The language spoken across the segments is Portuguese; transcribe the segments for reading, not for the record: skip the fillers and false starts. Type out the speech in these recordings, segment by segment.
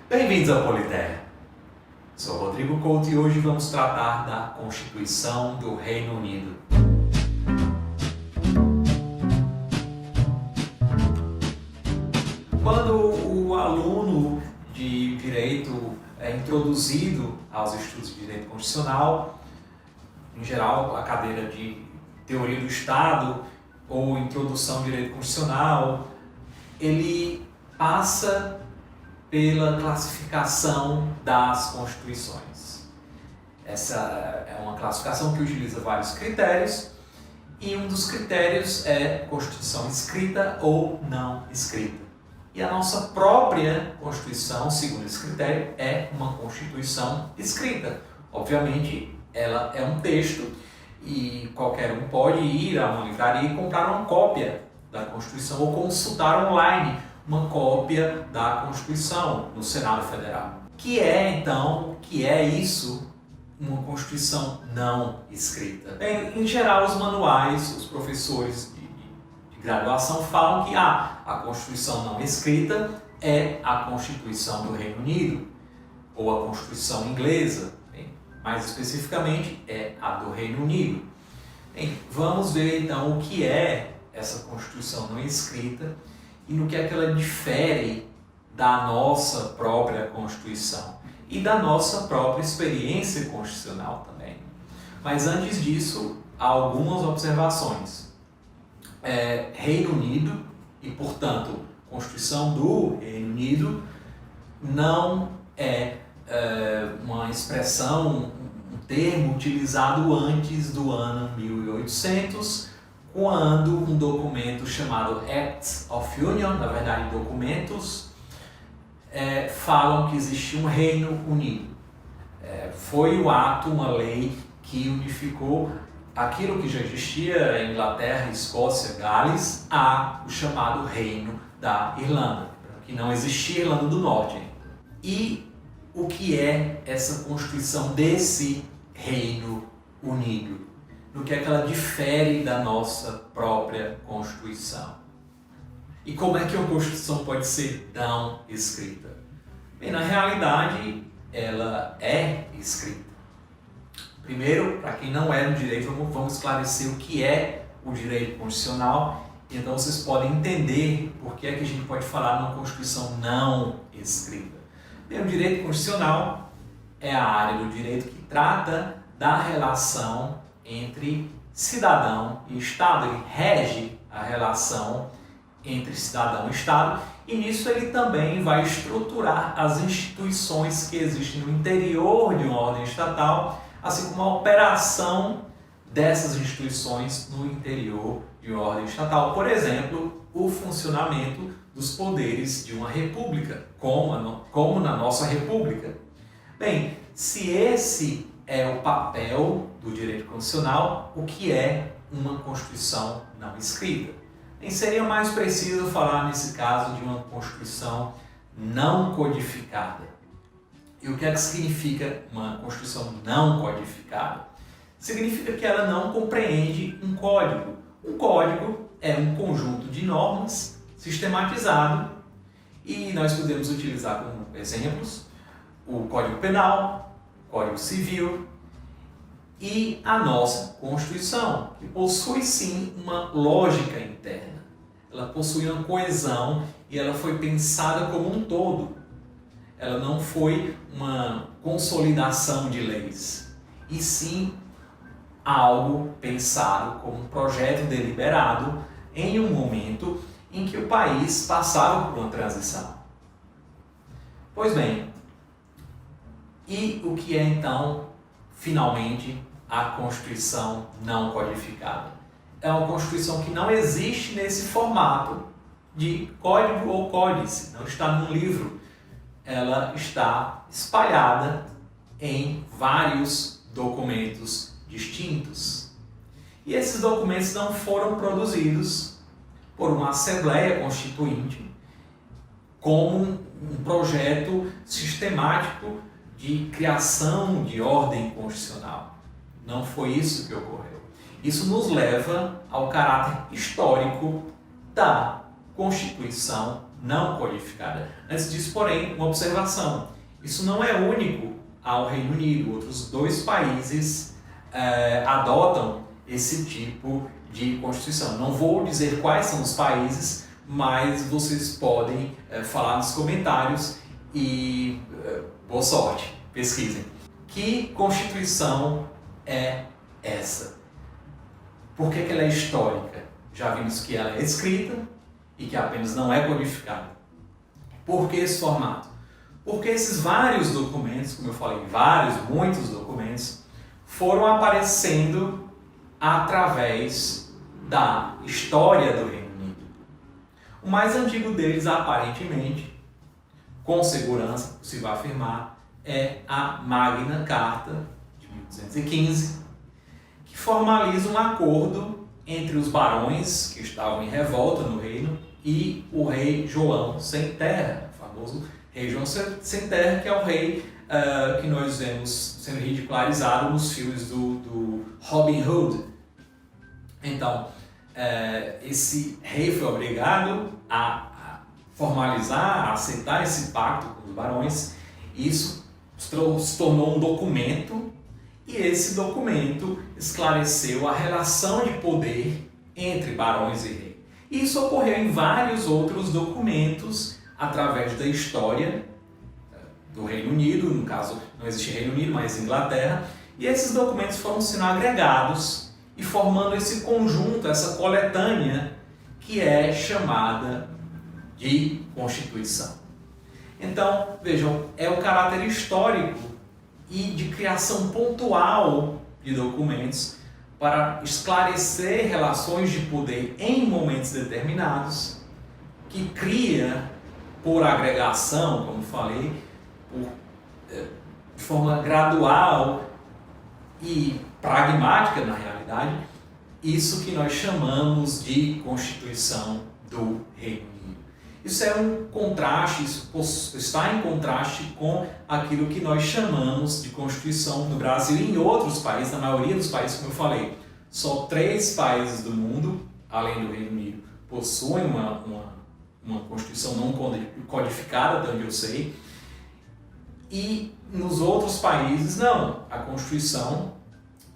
Bem-vindos ao Politerra. Sou Rodrigo Couto e hoje vamos tratar da Constituição do Reino Unido. Quando o aluno de Direito é introduzido aos estudos de Direito Constitucional, em geral a cadeira de Teoria do Estado ou Introdução ao Direito Constitucional, ele passa pela classificação das Constituições. Essa é uma classificação que utiliza vários critérios e um dos critérios é Constituição escrita ou não escrita. E a nossa própria Constituição, segundo esse critério, é uma Constituição escrita. Obviamente, ela é um texto e qualquer um pode ir a uma livraria e comprar uma cópia da Constituição ou consultar online uma cópia da Constituição no Senado Federal. Que é, então, que é isso, uma Constituição não escrita? Bem, em geral, os manuais, os professores de graduação falam que a Constituição não escrita é a Constituição do Reino Unido ou a Constituição inglesa. Bem, mais especificamente, é a do Reino Unido. Bem, vamos ver, então, o que é essa Constituição não escrita e no que é que ela difere da nossa própria Constituição e da nossa própria experiência constitucional também. Mas antes disso, há algumas observações. Reino Unido e, portanto, Constituição do Reino Unido não é uma expressão, um termo utilizado antes do ano 1800, quando um documento chamado Act of Union, na verdade documentos, falam que existia um Reino Unido. Foi o ato, uma lei que unificou aquilo que já existia em Inglaterra, Escócia, Gales, a o chamado Reino da Irlanda, que não existia Irlanda do Norte ainda. E o que é essa Constituição desse Reino Unido? No que é que ela difere da nossa própria Constituição. E como é que uma Constituição pode ser não escrita? Bem, na realidade, ela é escrita. Primeiro, para quem não é do direito, vamos esclarecer o que é o direito constitucional. Então vocês podem entender por que é que a gente pode falar numa Constituição não escrita. Bem, o direito constitucional é a área do direito que trata da relação entre cidadão e Estado. Ele rege a relação entre cidadão e Estado e nisso ele também vai estruturar as instituições que existem no interior de uma ordem estatal, assim como a operação dessas instituições no interior de uma ordem estatal. Por exemplo, o funcionamento dos poderes de uma república, como na nossa república. Bem, se esse é o papel do direito constitucional, o que é uma Constituição não escrita? Nem seria mais preciso falar, nesse caso, de uma Constituição não codificada. E o que é que significa uma Constituição não codificada? Significa que ela não compreende um código. Um código é um conjunto de normas sistematizado e nós podemos utilizar como exemplos o Código Penal, Código Civil e a nossa Constituição, que possui sim uma lógica interna. Ela possui uma coesão e ela foi pensada como um todo. Ela não foi uma consolidação de leis, e sim algo pensado como um projeto deliberado em um momento em que o país passava por uma transição. Pois bem, e o que é então, finalmente, a Constituição não codificada? É uma Constituição que não existe nesse formato de código ou códice, não está num livro. Ela está espalhada em vários documentos distintos. E esses documentos não foram produzidos por uma Assembleia Constituinte como um projeto sistemático de criação de ordem constitucional. Não foi isso que ocorreu. Isso nos leva ao caráter histórico da Constituição não codificada. Antes disso, porém, uma observação. Isso não é único ao Reino Unido. Outros 2 países adotam esse tipo de Constituição. Não vou dizer quais são os países, mas vocês podem falar nos comentários e boa sorte, pesquisem. Que Constituição é essa? Por que ela é histórica? Já vimos que ela é escrita e que apenas não é codificada. Por que esse formato? Porque esses vários documentos, como eu falei, muitos documentos, foram aparecendo através da história do Reino Unido. O mais antigo deles, aparentemente, com segurança, se vai afirmar, é a Magna Carta de 1215, que formaliza um acordo entre os barões que estavam em revolta no reino e o rei João Sem Terra, o famoso rei João Sem Terra, que é o rei que nós vemos sendo ridicularizado nos filmes do Robin Hood. Então, esse rei foi obrigado a formalizar, a aceitar esse pacto com os barões. Isso se tornou um documento, e esse documento esclareceu a relação de poder entre barões e rei. Isso ocorreu em vários outros documentos através da história do Reino Unido. No caso, não existe Reino Unido, mas Inglaterra. E esses documentos foram sendo agregados e formando esse conjunto, essa coletânea, que é chamada de Constituição. Então, vejam, é o caráter histórico e de criação pontual de documentos para esclarecer relações de poder em momentos determinados, que cria, por agregação, como falei, de forma gradual e pragmática, na realidade, isso que nós chamamos de Constituição do Reino Unido. Isso é um contraste, isso está em contraste com aquilo que nós chamamos de Constituição no Brasil e em outros países, na maioria dos países, como eu falei. Só 3 países do mundo, além do Reino Unido, possuem uma Constituição não codificada, até onde eu sei. E nos outros países, não. A Constituição,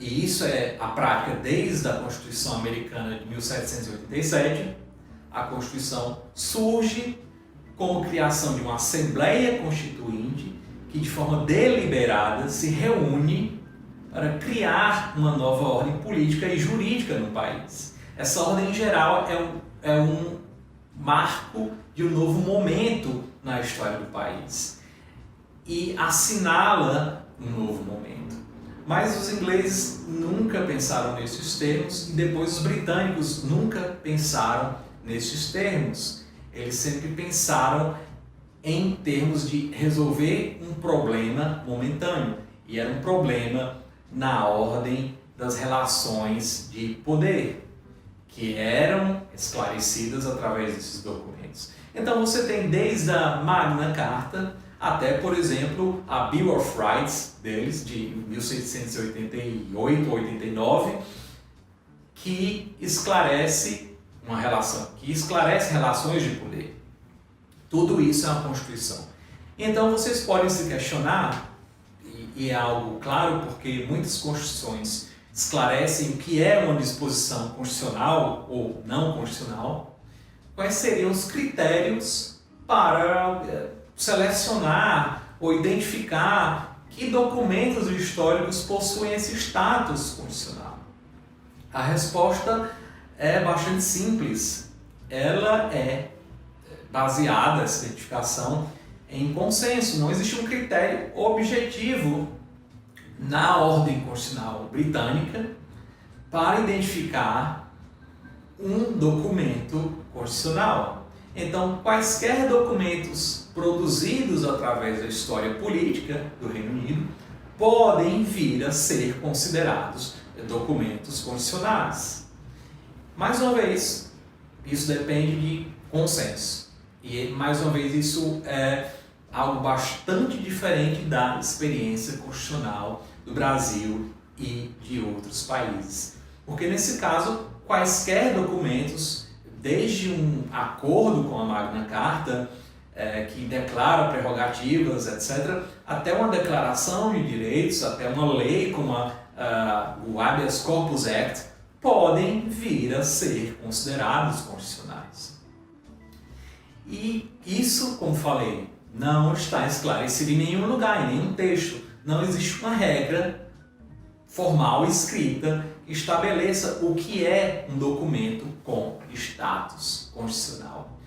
e isso é a prática desde a Constituição Americana de 1787, a Constituição surge como criação de uma Assembleia Constituinte que, de forma deliberada, se reúne para criar uma nova ordem política e jurídica no país. Essa ordem, em geral, é um marco de um novo momento na história do país e assinala um novo momento. Mas os ingleses nunca pensaram nesses termos e depois os britânicos nunca pensaram nesses termos. Eles sempre pensaram em termos de resolver um problema momentâneo, e era um problema na ordem das relações de poder, que eram esclarecidas através desses documentos. Então você tem desde a Magna Carta até, por exemplo, a Bill of Rights deles, de 1788 ou 89, que esclarece relações de poder. Tudo isso é uma Constituição. Então vocês podem se questionar, e é algo claro porque muitas constituições esclarecem o que é uma disposição constitucional ou não constitucional, quais seriam os critérios para selecionar ou identificar que documentos históricos possuem esse status constitucional. A resposta é bastante simples. Ela é baseada, essa identificação, em consenso. Não existe um critério objetivo na ordem constitucional britânica para identificar um documento constitucional. Então, quaisquer documentos produzidos através da história política do Reino Unido podem vir a ser considerados documentos constitucionais. Mais uma vez, isso depende de consenso. E, mais uma vez, isso é algo bastante diferente da experiência constitucional do Brasil e de outros países. Porque, nesse caso, quaisquer documentos desde um acordo com a Magna Carta, que declara prerrogativas, etc., até uma declaração de direitos, até uma lei como o Habeas Corpus Act, podem vir a ser considerados constitucionais. E isso, como falei, não está esclarecido em nenhum lugar, em nenhum texto. Não existe uma regra formal escrita que estabeleça o que é um documento com status constitucional.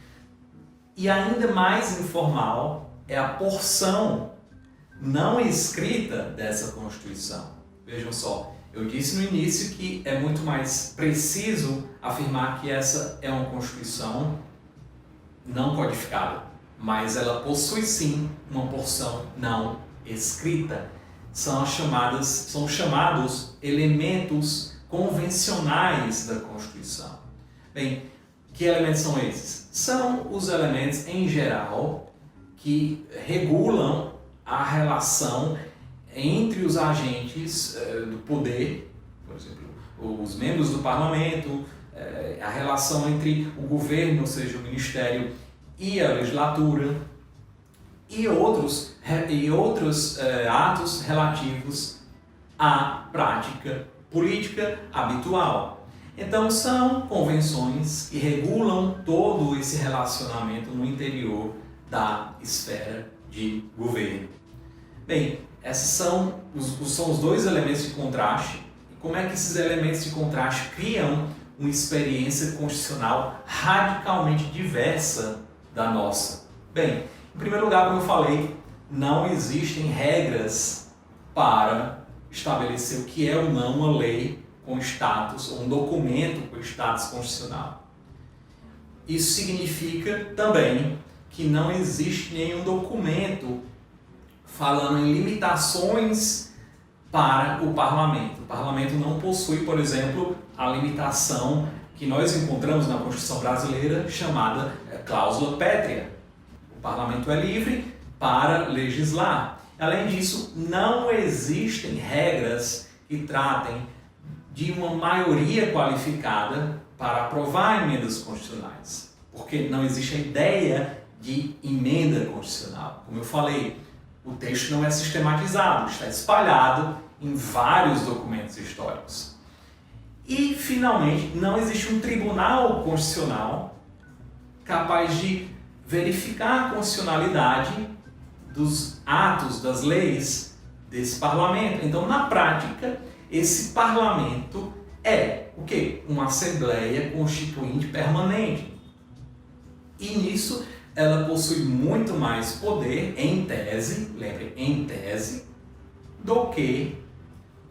E ainda mais informal é a porção não escrita dessa Constituição. Vejam só, eu disse no início que é muito mais preciso afirmar que essa é uma Constituição não codificada, mas ela possui sim uma porção não escrita. São chamados elementos convencionais da Constituição. Bem, que elementos são esses? São os elementos, em geral, que regulam a relação entre os agentes do poder, por exemplo, os membros do parlamento, a relação entre o governo, ou seja, o ministério, e a legislatura, e outros atos relativos à prática política habitual. Então, são convenções que regulam todo esse relacionamento no interior da esfera de governo. Bem, esses são os dois elementos de contraste. E como é que esses elementos de contraste criam uma experiência constitucional radicalmente diversa da nossa? Bem, em primeiro lugar, como eu falei, não existem regras para estabelecer o que é ou não uma lei com status, ou um documento com status constitucional. Isso significa também que não existe nenhum documento falando em limitações para o parlamento. O parlamento não possui, por exemplo, a limitação que nós encontramos na Constituição brasileira chamada cláusula pétrea. O parlamento é livre para legislar. Além disso, não existem regras que tratem de uma maioria qualificada para aprovar emendas constitucionais, porque não existe a ideia de emenda constitucional. Como eu falei, o texto não é sistematizado, está espalhado em vários documentos históricos. E, finalmente, não existe um tribunal constitucional capaz de verificar a constitucionalidade dos atos, das leis desse parlamento. Então, na prática, esse parlamento é o quê? Uma Assembleia Constituinte permanente. E nisso ela possui muito mais poder, em tese, lembre, em tese, do que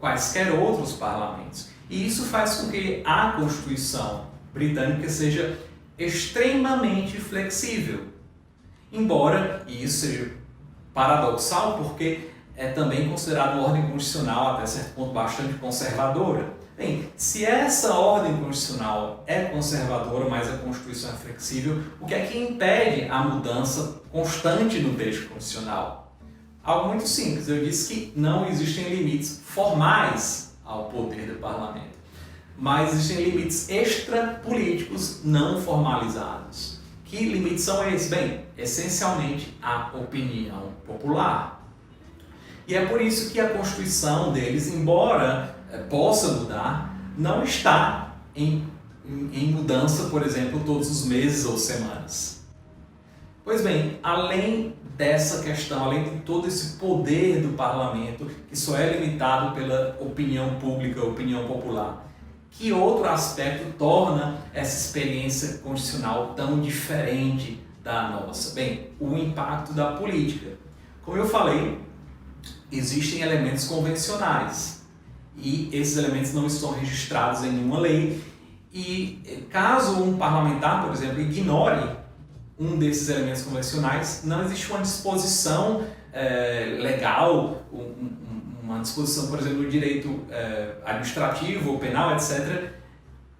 quaisquer outros parlamentos. E isso faz com que a Constituição britânica seja extremamente flexível. Embora isso seja paradoxal, porque é também considerado uma ordem constitucional, até certo ponto, bastante conservadora. Bem, se essa ordem constitucional é conservadora, mas a Constituição é flexível, o que é que impede a mudança constante no texto constitucional? Algo muito simples, eu disse que não existem limites formais ao poder do parlamento, mas existem limites extrapolíticos não formalizados. Que limites são esses? Bem, essencialmente a opinião popular. E é por isso que a Constituição deles, embora possa mudar, não está em mudança, por exemplo, todos os meses ou semanas. Pois bem, além dessa questão, além de todo esse poder do parlamento, que só é limitado pela opinião pública, opinião popular, que outro aspecto torna essa experiência constitucional tão diferente da nossa? Bem, o impacto da política. Como eu falei, existem elementos convencionais e esses elementos não estão registrados em nenhuma lei, e caso um parlamentar, por exemplo, ignore um desses elementos convencionais, não existe uma disposição legal, uma disposição, por exemplo, do direito administrativo ou penal, etc.,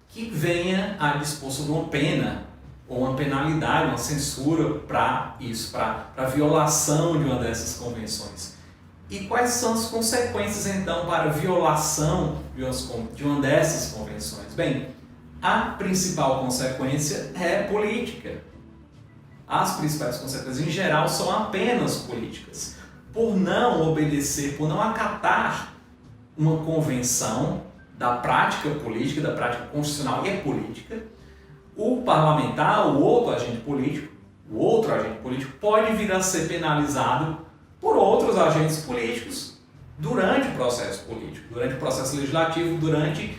que venha a dispor sobre uma pena ou uma penalidade, uma censura para isso, para violação de uma dessas convenções. E quais são as consequências, então, para a violação de uma dessas convenções? Bem, a principal consequência é política. As principais consequências, em geral, são apenas políticas. Por não obedecer, por não acatar uma convenção da prática política, da prática constitucional e política, o parlamentar, o outro agente político pode vir a ser penalizado por outros agentes políticos durante o processo político, durante o processo legislativo, durante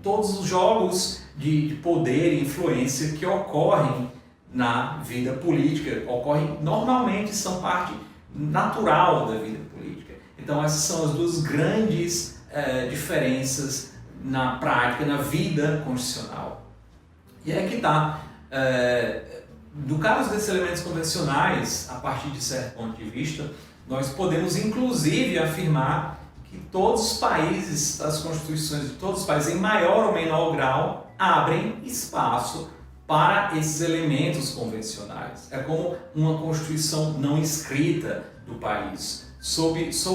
todos os jogos de poder e influência que ocorrem na vida política, ocorrem normalmente, são parte natural da vida política. Então essas são as duas grandes diferenças na prática, na vida constitucional. E é que está, no caso desses elementos convencionais, a partir de certo ponto de vista, nós podemos inclusive afirmar que todos os países, as constituições de todos os países, em maior ou menor grau, abrem espaço para esses elementos convencionais. É como uma constituição não escrita do país. Sob esse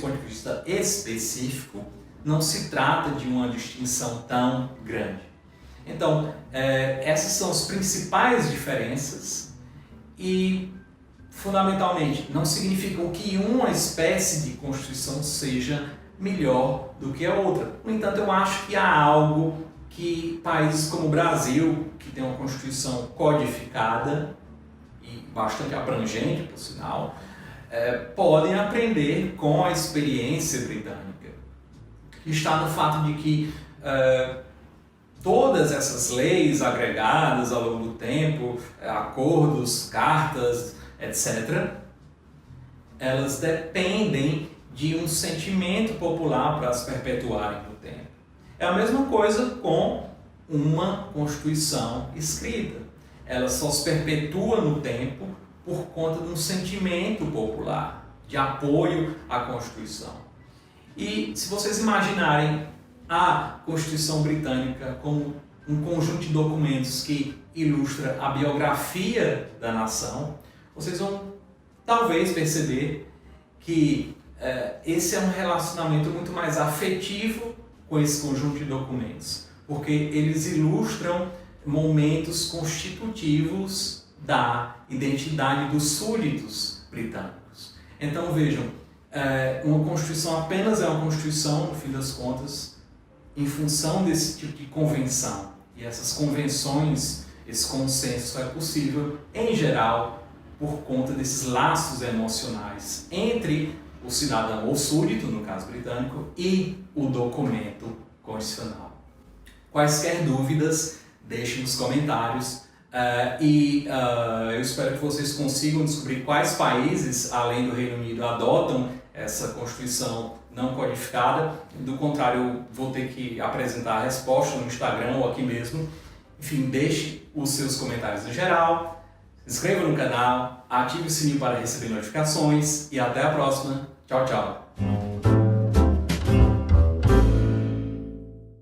ponto de vista específico, não se trata de uma distinção tão grande. Então, essas são as principais diferenças e, fundamentalmente, não significam que uma espécie de constituição seja melhor do que a outra. No entanto, eu acho que há algo que países como o Brasil, que tem uma constituição codificada e bastante abrangente, por sinal, podem aprender com a experiência britânica, que está no fato de que todas essas leis agregadas ao longo do tempo, acordos, cartas, etc., elas dependem de um sentimento popular para se perpetuarem no tempo. É a mesma coisa com uma Constituição escrita. Ela só se perpetua no tempo por conta de um sentimento popular, de apoio à Constituição. E se vocês imaginarem a Constituição Britânica como um conjunto de documentos que ilustra a biografia da nação, vocês vão talvez perceber que esse é um relacionamento muito mais afetivo com esse conjunto de documentos, porque eles ilustram momentos constitutivos da identidade dos súditos britânicos. Então vejam, uma Constituição apenas é uma Constituição, no fim das contas, em função desse tipo de convenção. E essas convenções, esse consenso só é possível, em geral, por conta desses laços emocionais entre o cidadão ou súdito, no caso britânico, e o documento constitucional. Quaisquer dúvidas, deixem nos comentários. Eu espero que vocês consigam descobrir quais países, além do Reino Unido, adotam essa Constituição não codificada. Do contrário, eu vou ter que apresentar a resposta no Instagram ou aqui mesmo. Enfim, deixe os seus comentários no geral, se inscreva no canal, ative o sininho para receber notificações e até a próxima. Tchau, tchau!